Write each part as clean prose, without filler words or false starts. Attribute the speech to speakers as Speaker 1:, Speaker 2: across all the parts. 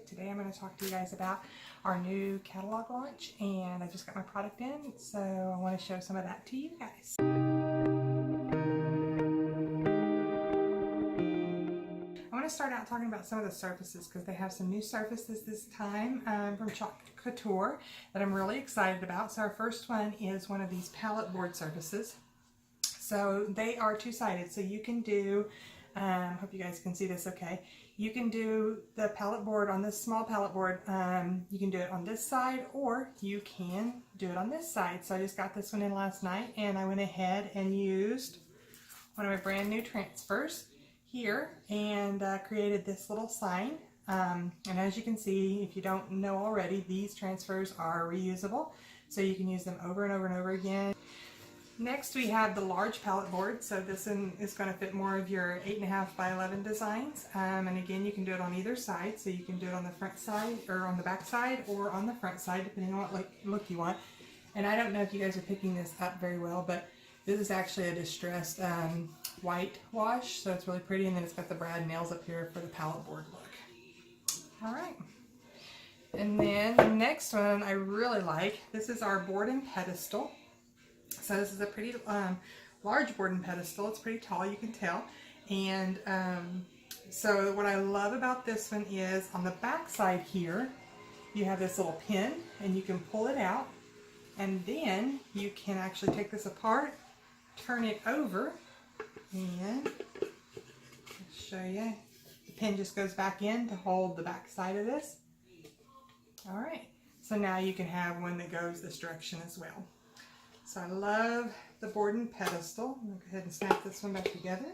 Speaker 1: Today I'm going to talk to you guys about our new catalog launch, and I just got my product in, so I want to show some of that to you guys. I want to start out talking about some of the surfaces because they have some new surfaces this time from Chalk Couture that I'm really excited about. So our first one is one of these palette board surfaces. So they are two-sided, so you can do, hope you guys can see this okay, you can do the palette board on this small palette board, you can do it on this side or you can do it on this side. So I just got this one in last night and I went ahead and used one of my brand new transfers here and created this little sign. And as you can see, if you don't know already, these transfers are reusable, so you can use them over and over and over again. Next we have the large palette board, so this one is going to fit more of your 8.5 by 11 designs, and again you can do it on either side, so you can do it on the front side or on the back side or on the front side depending on what look you want. And I don't know if you guys are picking this up very well, but this is actually a distressed white wash, so it's really pretty, and then it's got the brad nails up here for the palette board look. Alright, and then the next one I really like. This is our board and pedestal. So this is a pretty large board and pedestal. It's pretty tall, you can tell. And so what I love about this one is on the back side here, you have this little pin and you can pull it out, and then you can actually take this apart, turn it over, and I'll show you. The pin just goes back in to hold the back side of this. Alright, so now you can have one that goes this direction as well. So I love the board and pedestal. I'm going to go ahead and snap this one back together.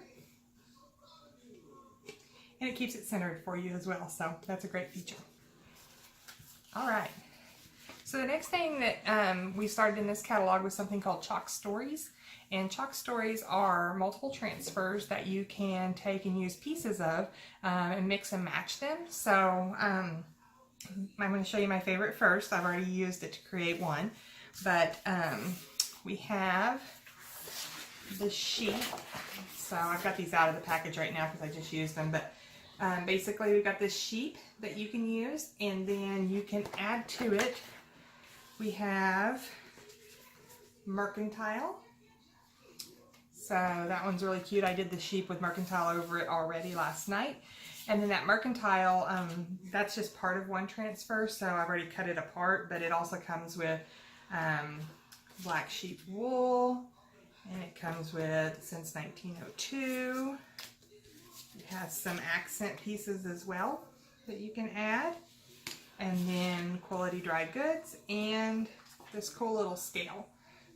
Speaker 1: And it keeps it centered for you as well, so that's a great feature. Alright, so the next thing that we started in this catalog was something called Chalk Stories. And Chalk Stories are multiple transfers that you can take and use pieces of and mix and match them. So I'm going to show you my favorite first. I've already used it to create one, but we have the sheet. So I've got these out of the package right now because I just used them, but basically we've got this sheet that you can use, and then you can add to it. We have mercantile. So that one's really cute. I did the sheep with mercantile over it already last night. And then that mercantile, that's just part of one transfer, so I've already cut it apart, but it also comes with black sheep wool, and it comes with since 1902. It has some accent pieces as well that you can add, and then quality dry goods and this cool little scale.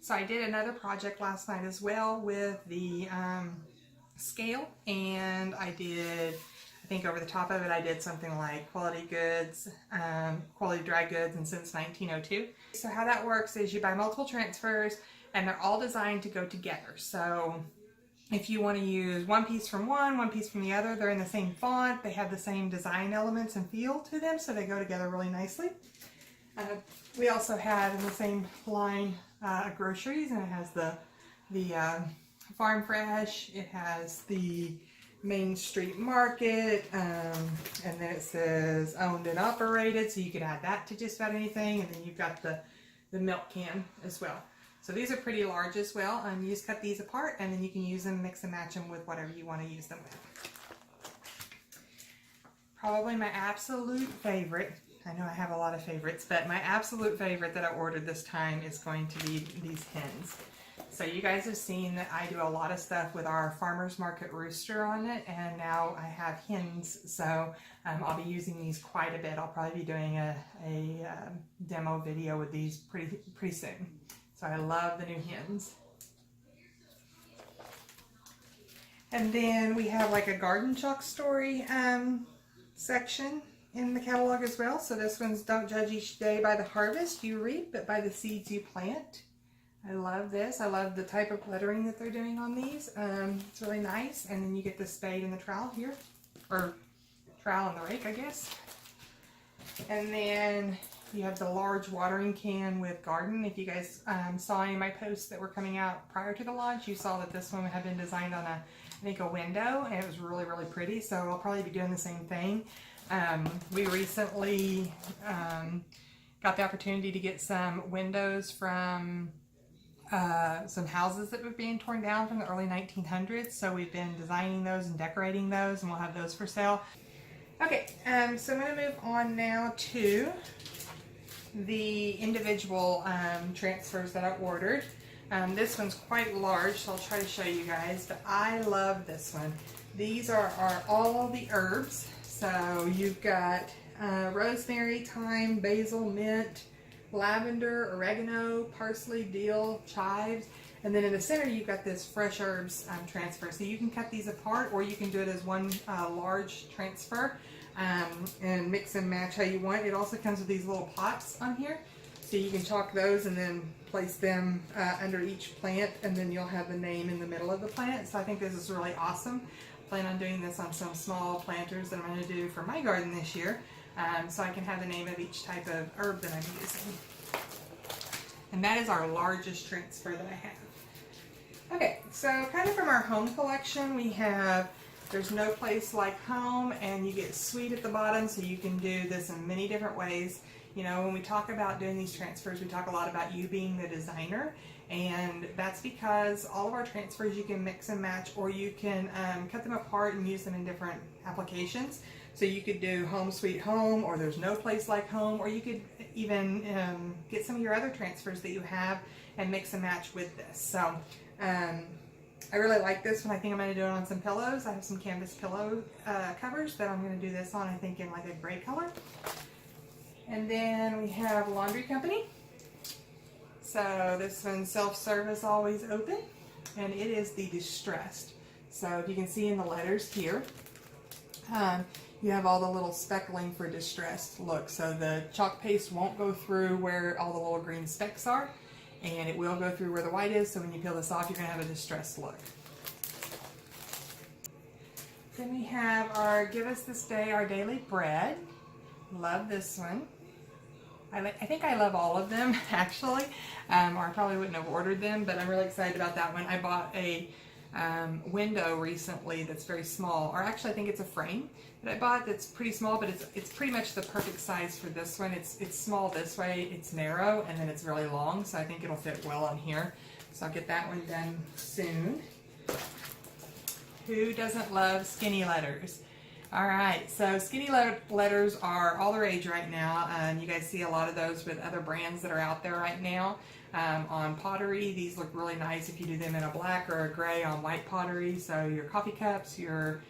Speaker 1: So I did another project last night as well with the scale, and I did, I think over the top of it I did something like quality goods, quality dry goods, and since 1902. So how that works is you buy multiple transfers and they're all designed to go together. So if you want to use one piece from one piece from the other, they're in the same font, they have the same design elements and feel to them, so they go together really nicely. We also have in the same line groceries, and it has the Farm Fresh, it has the Main Street Market, and then it says owned and operated, so you could add that to just about anything, and then you've got the milk can as well. So these are pretty large as well, and you just cut these apart and then you can use them, mix and match them with whatever you want to use them with. Probably my absolute favorite, I know I have a lot of favorites, but my absolute favorite that I ordered this time is going to be these hens. So you guys have seen that I do a lot of stuff with our farmer's market rooster on it, and now I have hens, so I'll be using these quite a bit. I'll probably be doing a demo video with these pretty soon. So I love the new hens. And then we have like a garden chalk story section in the catalog as well. So this one's don't judge each day by the harvest you reap, but by the seeds you plant. I love this. I love the type of lettering that they're doing on these. It's really nice. And then you get the spade and the trowel here, or trowel and the rake, I guess. And then you have the large watering can with garden. If you guys saw any of my posts that were coming out prior to the launch, you saw that this one had been designed on I think a window, and it was really, really pretty. So I'll probably be doing the same thing. We recently got the opportunity to get some windows from some houses that were being torn down from the early 1900s. So we've been designing those and decorating those, and we'll have those for sale. Okay, so I'm going to move on now to the individual transfers that I ordered. This one's quite large, so I'll try to show you guys, but I love this one. These are all the herbs. So you've got rosemary, thyme, basil, mint, lavender, oregano, parsley, dill, chives, and then in the center you've got this fresh herbs transfer. So you can cut these apart, or you can do it as one large transfer and mix and match how you want. It also comes with these little pots on here, so you can chalk those and then place them under each plant, and then you'll have the name in the middle of the plant. So I think this is really awesome. I plan on doing this on some small planters that I'm going to do for my garden this year, so I can have the name of each type of herb that I'm using. And that is our largest transfer that I have. Okay, so kind of from our home collection, we have There's No Place Like Home, and you get sweet at the bottom, so you can do this in many different ways. You know, when we talk about doing these transfers, we talk a lot about you being the designer, and that's because all of our transfers you can mix and match, or you can cut them apart and use them in different applications. So you could do Home Sweet Home, or There's No Place Like Home, or you could even get some of your other transfers that you have and mix and match with this. So I really like this one. I think I'm going to do it on some pillows. I have some canvas pillow covers that I'm going to do this on, I think in like a gray color. And then we have Laundry Company. So this one's self-service, always open, and it is the Distressed. So if you can see in the letters here, you have all the little speckling for distressed look. So the chalk paste won't go through where all the little green specks are, and it will go through where the white is. So when you peel this off, you're going to have a distressed look. Then we have our Give Us This Day Our Daily Bread. Love this one. I think I love all of them, actually, or I probably wouldn't have ordered them, but I'm really excited about that one. I bought a window recently that's very small, or actually I think it's a frame that I bought that's pretty small, but it's pretty much the perfect size for this one. It's small this way, it's narrow, and then it's really long, so I think it'll fit well on here. So I'll get that one done soon. Who doesn't love skinny letters? Alright, so skinny letters are all the rage right now. You guys see a lot of those with other brands that are out there right now. On pottery, these look really nice if you do them in a black or a gray on white pottery. So your coffee cups, your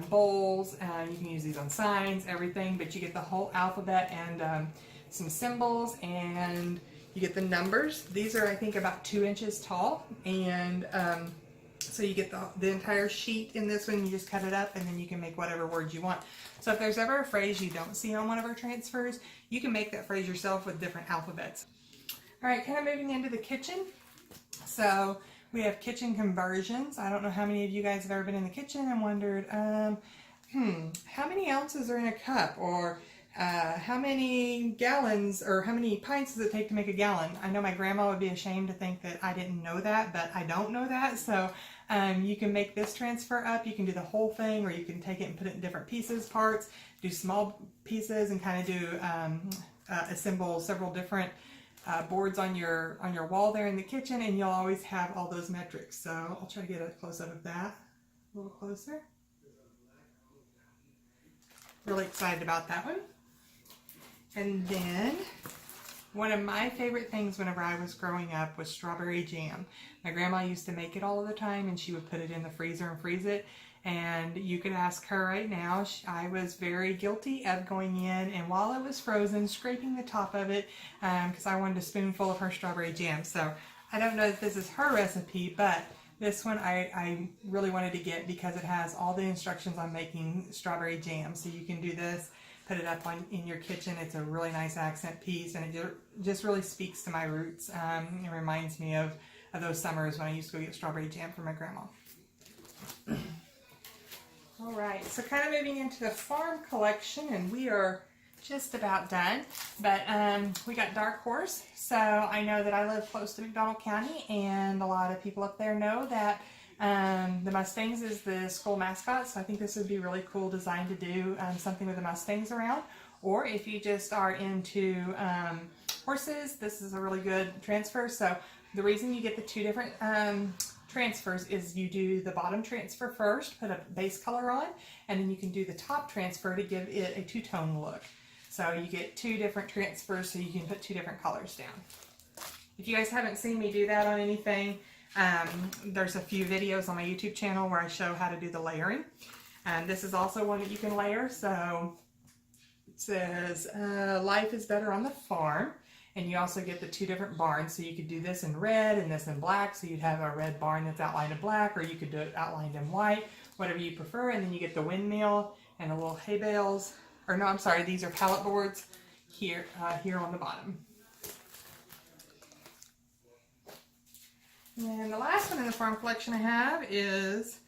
Speaker 1: bowls, you can use these on signs, everything, but you get the whole alphabet and some symbols, and you get the numbers. These are, I think, about 2 inches tall, and so you get the entire sheet in this one. You just cut it up, and then you can make whatever words you want. So if there's ever a phrase you don't see on one of our transfers, you can make that phrase yourself with different alphabets. All right, kind of moving into the kitchen. So we have kitchen conversions. I don't know how many of you guys have ever been in the kitchen and wondered, how many ounces are in a cup, or how many gallons or how many pints does it take to make a gallon? I know my grandma would be ashamed to think that I didn't know that, but I don't know that. So you can make this transfer up. You can do the whole thing, or you can take it and put it in different pieces, parts, do small pieces, and kind of do assemble several different boards on your wall there in the kitchen, and you'll always have all those metrics. So I'll try to get a close-up of that a little closer. Really excited about that one. And then one of my favorite things whenever I was growing up was strawberry jam. My grandma used to make it all of the time, and she would put it in the freezer and freeze it. And you could ask her right now. I was very guilty of going in, and while it was frozen, scraping the top of it because I wanted a spoonful of her strawberry jam. So I don't know if this is her recipe, but this one I really wanted to get because it has all the instructions on making strawberry jam. So you can do this, put it up in your kitchen. It's a really nice accent piece, and it just really speaks to my roots. It reminds me of those summers when I used to go get strawberry jam from my grandma. All right, so kind of moving into the farm collection, and we are just about done, but we got Dark Horse. So I know that I live close to McDonald County, and a lot of people up there know that The Mustangs is the school mascot, so I think this would be a really cool design to do something with the Mustangs around. Or if you just are into horses, this is a really good transfer. So the reason you get the two different transfers is you do the bottom transfer first, put a base color on, and then you can do the top transfer to give it a two-tone look. So you get two different transfers so you can put two different colors down. If you guys haven't seen me do that on anything, there's a few videos on my YouTube channel where I show how to do the layering. This is also one that you can layer. So it says, life is better on the farm. And you also get the two different barns. So you could do this in red and this in black. So you'd have a red barn that's outlined in black, or you could do it outlined in white, whatever you prefer. And then you get the windmill and the little hay bales. Or no, I'm sorry, these are pallet boards here, here on the bottom. And the last one in the farm collection I have is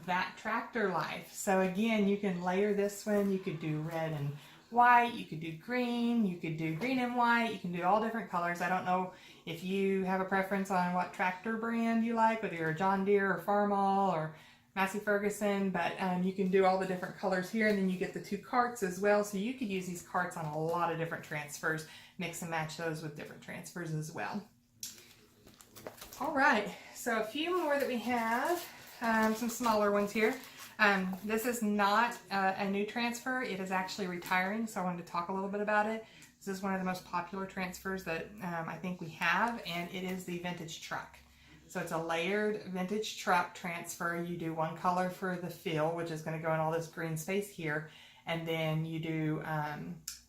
Speaker 1: That Tractor Life. So again, you can layer this one. You could do red and white, you could do green and white, you can do all different colors. I don't know if you have a preference on what tractor brand you like, whether you're a John Deere or Farmall or Massey Ferguson, but you can do all the different colors here, and then you get the two carts as well. So you could use these carts on a lot of different transfers, mix and match those with different transfers as well. All right, so a few more that we have, some smaller ones here. This is not a new transfer. It is actually retiring, so I wanted to talk a little bit about it. This is one of the most popular transfers that I think we have, and it is the vintage truck. So it's a layered vintage truck transfer. You do one color for the fill, which is going to go in all this green space here, and then you do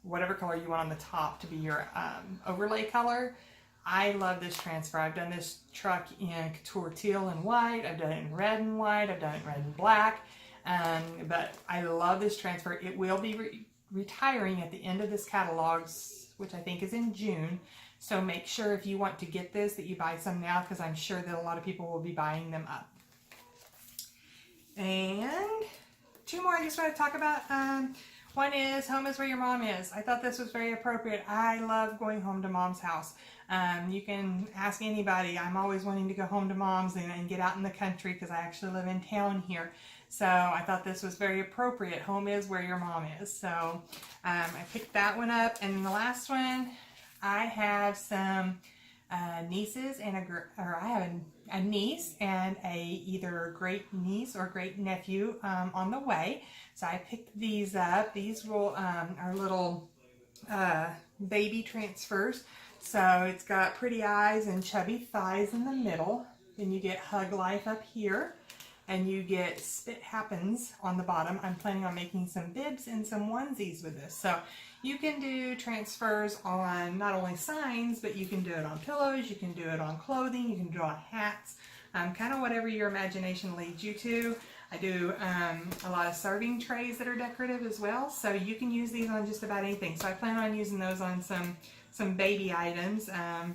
Speaker 1: whatever color you want on the top to be your overlay color. I love this transfer. I've done this truck in couture teal and white. I've done it in red and white. I've done it in red and black. But I love this transfer. It will be retiring at the end of this catalog, which I think is in June. So make sure if you want to get this that you buy some now, because I'm sure that a lot of people will be buying them up. And two more I just want to talk about. One is Home is Where Your Mom Is. I thought this was very appropriate. I love going home to Mom's house. You can ask anybody. I'm always wanting to go home to Mom's and get out in the country because I actually live in town here. So I thought this was very appropriate. Home is where your mom is. So I picked that one up. And the last one, I have some nieces and I have a niece and either great niece or great nephew on the way. So I picked these up. These are little baby transfers. So it's got pretty eyes and chubby thighs in the middle. Then you get Hug Life up here. And you get Spit Happens on the bottom. I'm planning on making some bibs and some onesies with this. So you can do transfers on not only signs, but you can do it on pillows, you can do it on clothing, you can do it on hats, kind of whatever your imagination leads you to. I do a lot of serving trays that are decorative as well, so you can use these on just about anything. So I plan on using those on some baby items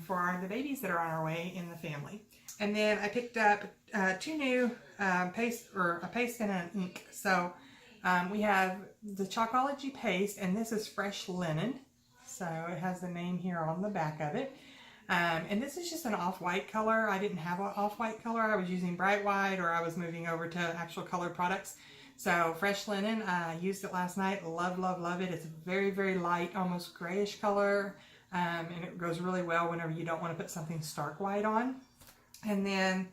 Speaker 1: for the babies that are on our way in the family. And then I picked up two new paste, or a paste and an ink. So we have the Chalkology paste, and this is fresh linen. So it has the name here on the back of it. And this is just an off-white color. I didn't have an off-white color. I was using bright white, or I was moving over to actual colored products. So fresh linen, I used it last night. Love, love, love it. It's a very, very light, almost grayish color. And it goes really well whenever you don't want to put something stark white on. And then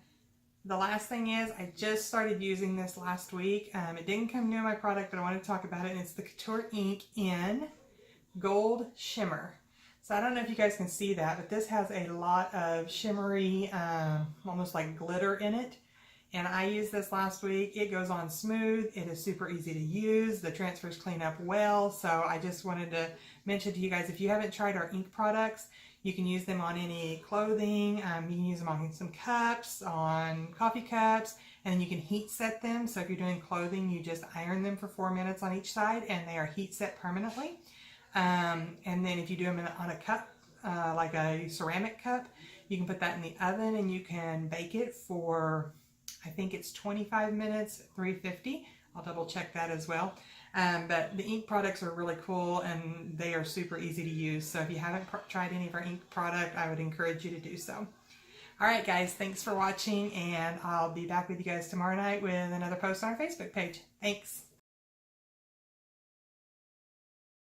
Speaker 1: the last thing is, I just started using this last week. It didn't come new in my product, but I wanted to talk about it. And it's the Couture ink in Gold Shimmer. So I don't know if you guys can see that, but this has a lot of shimmery, almost like glitter in it. And I used this last week. It goes on smooth. It is super easy to use. The transfers clean up well. So I just wanted to mention to you guys, if you haven't tried our ink products, you can use them on any clothing. You can use them on some cups, on coffee cups, and then you can heat set them. So if you're doing clothing, you just iron them for 4 minutes on each side, and they are heat set permanently. And then if you do them on a cup, like a ceramic cup, you can put that in the oven and you can bake it for, I think it's 25 minutes, 350. I'll double check that as well. But the ink products are really cool and they are super easy to use. So if you haven't tried any of our ink product, I would encourage you to do so. Alright guys, thanks for watching, and I'll be back with you guys tomorrow night with another post on our Facebook page. Thanks.